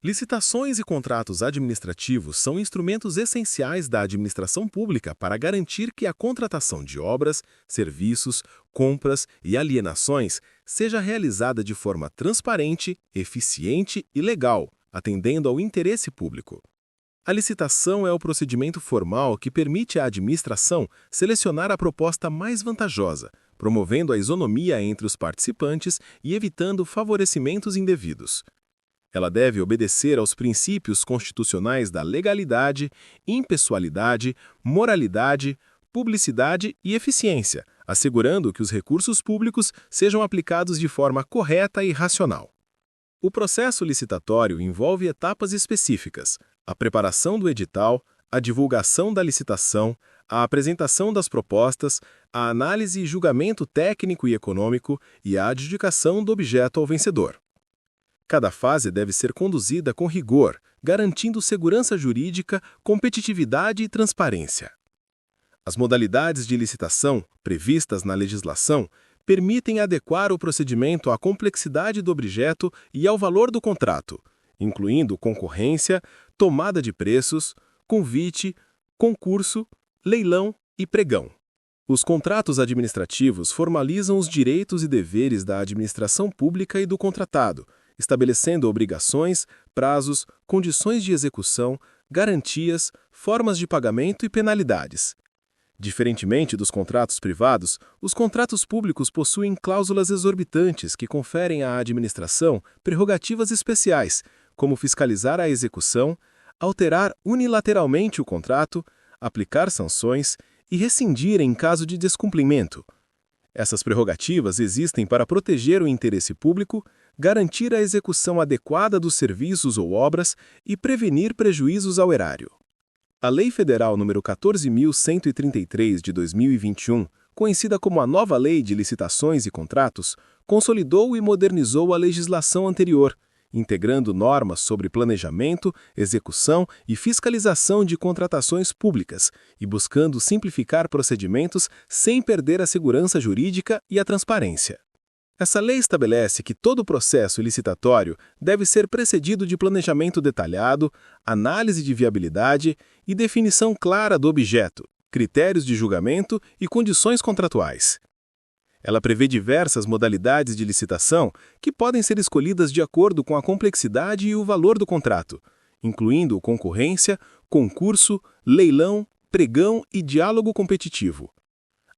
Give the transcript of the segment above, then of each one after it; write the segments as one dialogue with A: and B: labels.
A: Licitações e contratos administrativos são instrumentos essenciais da administração pública para garantir que a contratação de obras, serviços, compras e alienações seja realizada de forma transparente, eficiente e legal, atendendo ao interesse público. A licitação é o procedimento formal que permite à administração selecionar a proposta mais vantajosa, promovendo a isonomia entre os participantes e evitando favorecimentos indevidos. Ela deve obedecer aos princípios constitucionais da legalidade, impessoalidade, moralidade, publicidade e eficiência, assegurando que os recursos públicos sejam aplicados de forma correta e racional. O processo licitatório envolve etapas específicas: a preparação do edital, a divulgação da licitação, a apresentação das propostas, a análise e julgamento técnico e econômico e a adjudicação do objeto ao vencedor. Cada fase deve ser conduzida com rigor, garantindo segurança jurídica, competitividade e transparência. As modalidades de licitação, previstas na legislação, permitem adequar o procedimento à complexidade do objeto e ao valor do contrato, incluindo concorrência, tomada de preços, convite, concurso, leilão e pregão. Os contratos administrativos formalizam os direitos e deveres da administração pública e do contratado, estabelecendo obrigações, prazos, condições de execução, garantias, formas de pagamento e penalidades. Diferentemente dos contratos privados, os contratos públicos possuem cláusulas exorbitantes que conferem à administração prerrogativas especiais, como fiscalizar a execução, alterar unilateralmente o contrato, aplicar sanções e rescindir em caso de descumprimento. Essas prerrogativas existem para proteger o interesse público, garantir a execução adequada dos serviços ou obras e prevenir prejuízos ao erário. A Lei Federal nº 14.133 de 2021, conhecida como a Nova Lei de Licitações e Contratos, consolidou e modernizou a legislação anterior, integrando normas sobre planejamento, execução e fiscalização de contratações públicas e buscando simplificar procedimentos sem perder a segurança jurídica e a transparência. Essa lei estabelece que todo processo licitatório deve ser precedido de planejamento detalhado, análise de viabilidade e definição clara do objeto, critérios de julgamento e condições contratuais. Ela prevê diversas modalidades de licitação que podem ser escolhidas de acordo com a complexidade e o valor do contrato, incluindo concorrência, concurso, leilão, pregão e diálogo competitivo.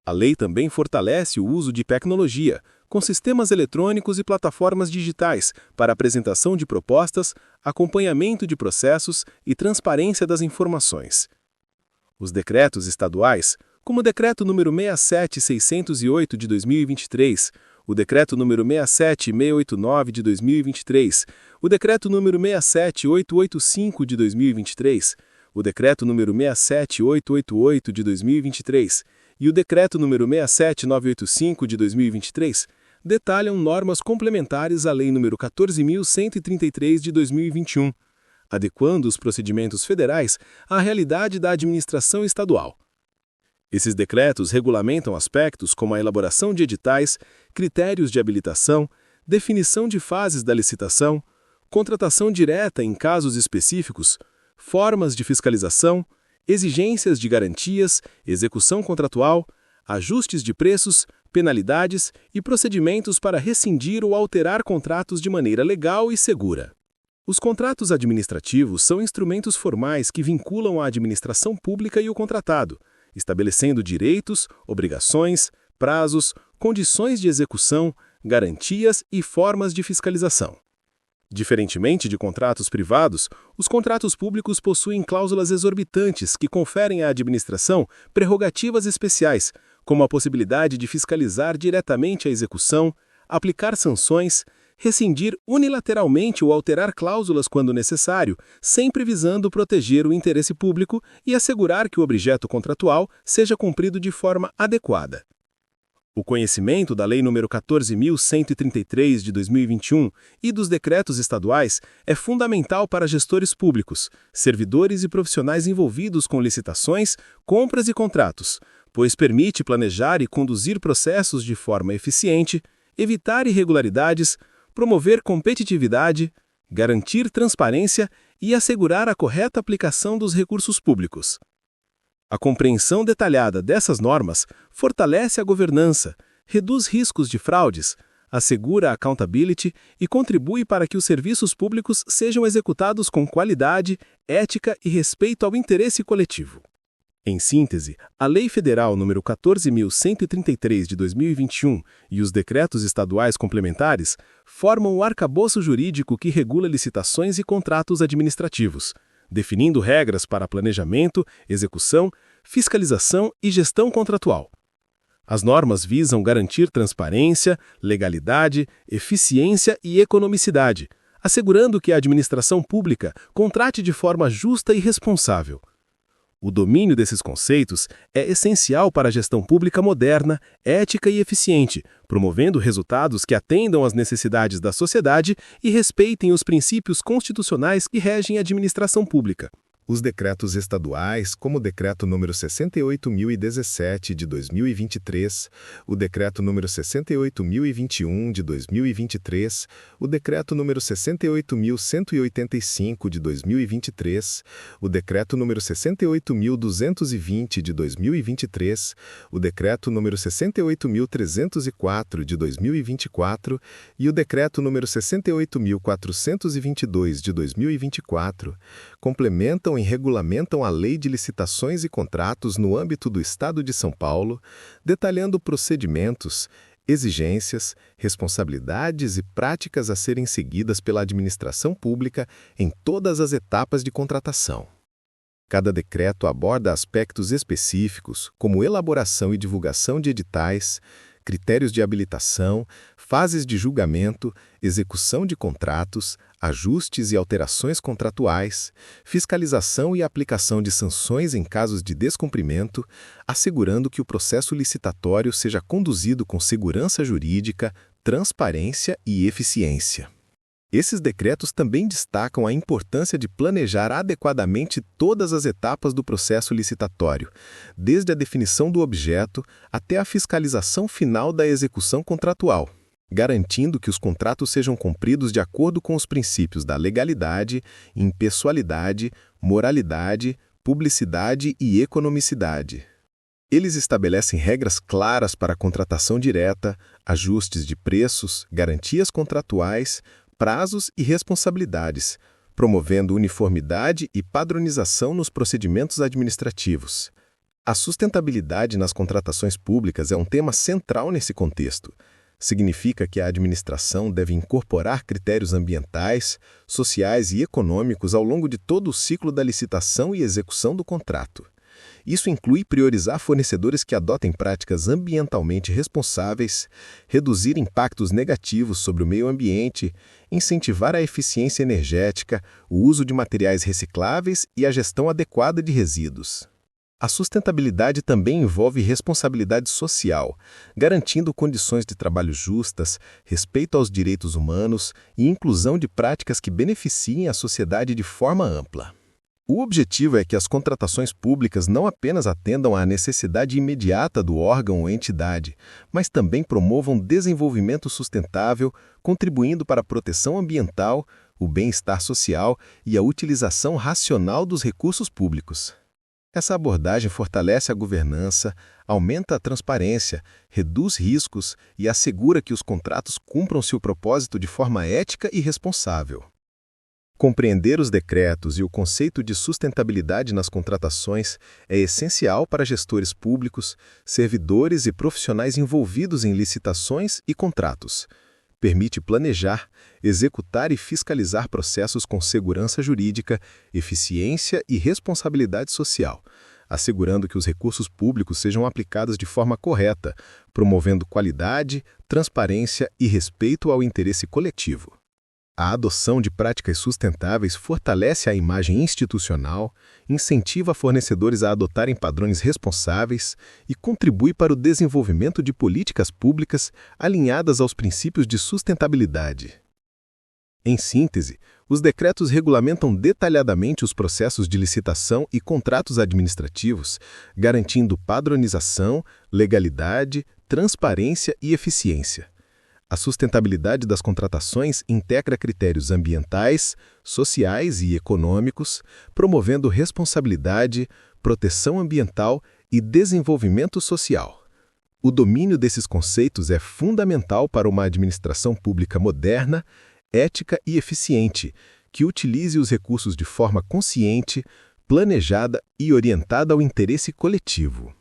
A: A lei também fortalece o uso de tecnologia, com sistemas eletrônicos e plataformas digitais para apresentação de propostas, acompanhamento de processos e transparência das informações. Os decretos estaduais, como o Decreto nº 67.608 de 2023, o Decreto nº 67.689 de 2023, o Decreto nº 67.885 de 2023, o Decreto nº 67.888 de 2023 e o Decreto nº 67.985 de 2023, detalham normas complementares à Lei nº 14.133 de 2021, adequando os procedimentos federais à realidade da administração estadual. Esses decretos regulamentam aspectos como a elaboração de editais, critérios de habilitação, definição de fases da licitação, contratação direta em casos específicos, formas de fiscalização, exigências de garantias, execução contratual, ajustes de preços, penalidades e procedimentos para rescindir ou alterar contratos de maneira legal e segura. Os contratos administrativos são instrumentos formais que vinculam a administração pública e o contratado, estabelecendo direitos, obrigações, prazos, condições de execução, garantias e formas de fiscalização. Diferentemente de contratos privados, os contratos públicos possuem cláusulas exorbitantes que conferem à administração prerrogativas especiais, como a possibilidade de fiscalizar diretamente a execução, aplicar sanções, rescindir unilateralmente ou alterar cláusulas quando necessário, sempre visando proteger o interesse público e assegurar que o objeto contratual seja cumprido de forma adequada. O conhecimento da Lei nº 14.133 de 2021 e dos decretos estaduais é fundamental para gestores públicos, servidores e profissionais envolvidos com licitações, compras e contratos, pois permite planejar e conduzir processos de forma eficiente, evitar irregularidades, promover competitividade, garantir transparência e assegurar a correta aplicação dos recursos públicos. A compreensão detalhada dessas normas fortalece a governança, reduz riscos de fraudes, assegura a accountability e contribui para que os serviços públicos sejam executados com qualidade, ética e respeito ao interesse coletivo. Em síntese, a Lei Federal nº 14.133 de 2021 e os decretos estaduais complementares formam o arcabouço jurídico que regula licitações e contratos administrativos, definindo regras para planejamento, execução, fiscalização e gestão contratual. As normas visam garantir transparência, legalidade, eficiência e economicidade, assegurando que a administração pública contrate de forma justa e responsável. O domínio desses conceitos é essencial para a gestão pública moderna, ética e eficiente, promovendo resultados que atendam às necessidades da sociedade e respeitem os princípios constitucionais que regem a administração pública.
B: Os decretos estaduais, como o Decreto nº 68.017 de 2023, o Decreto nº 68.021 de 2023, o Decreto nº 68.185 de 2023, o Decreto nº 68.220 de 2023, o Decreto nº 68.304 de 2024 e o Decreto nº 68.422 de 2024, complementam e regulamentam a Lei de Licitações e Contratos no âmbito do Estado de São Paulo, detalhando procedimentos, exigências, responsabilidades e práticas a serem seguidas pela administração pública em todas as etapas de contratação. Cada decreto aborda aspectos específicos, como elaboração e divulgação de editais, critérios de habilitação, fases de julgamento, execução de contratos, ajustes e alterações contratuais, fiscalização e aplicação de sanções em casos de descumprimento, assegurando que o processo licitatório seja conduzido com segurança jurídica, transparência e eficiência. Esses decretos também destacam a importância de planejar adequadamente todas as etapas do processo licitatório, desde a definição do objeto até a fiscalização final da execução contratual, garantindo que os contratos sejam cumpridos de acordo com os princípios da legalidade, impessoalidade, moralidade, publicidade e economicidade. Eles estabelecem regras claras para a contratação direta, ajustes de preços, garantias contratuais, prazos e responsabilidades, promovendo uniformidade e padronização nos procedimentos administrativos. A sustentabilidade nas contratações públicas é um tema central nesse contexto. Significa que a administração deve incorporar critérios ambientais, sociais e econômicos ao longo de todo o ciclo da licitação e execução do contrato. Isso inclui priorizar fornecedores que adotem práticas ambientalmente responsáveis, reduzir impactos negativos sobre o meio ambiente, incentivar a eficiência energética, o uso de materiais recicláveis e a gestão adequada de resíduos. A sustentabilidade também envolve responsabilidade social, garantindo condições de trabalho justas, respeito aos direitos humanos e inclusão de práticas que beneficiem a sociedade de forma ampla. O objetivo é que as contratações públicas não apenas atendam à necessidade imediata do órgão ou entidade, mas também promovam desenvolvimento sustentável, contribuindo para a proteção ambiental, o bem-estar social e a utilização racional dos recursos públicos. Essa abordagem fortalece a governança, aumenta a transparência, reduz riscos e assegura que os contratos cumpram seu propósito de forma ética e responsável. Compreender os decretos e o conceito de sustentabilidade nas contratações é essencial para gestores públicos, servidores e profissionais envolvidos em licitações e contratos. Permite planejar, executar e fiscalizar processos com segurança jurídica, eficiência e responsabilidade social, assegurando que os recursos públicos sejam aplicados de forma correta, promovendo qualidade, transparência e respeito ao interesse coletivo. A adoção de práticas sustentáveis fortalece a imagem institucional, incentiva fornecedores a adotarem padrões responsáveis e contribui para o desenvolvimento de políticas públicas alinhadas aos princípios de sustentabilidade. Em síntese, os decretos regulamentam detalhadamente os processos de licitação e contratos administrativos, garantindo padronização, legalidade, transparência e eficiência. A sustentabilidade das contratações integra critérios ambientais, sociais e econômicos, promovendo responsabilidade, proteção ambiental e desenvolvimento social. O domínio desses conceitos é fundamental para uma administração pública moderna, ética e eficiente, que utilize os recursos de forma consciente, planejada e orientada ao interesse coletivo.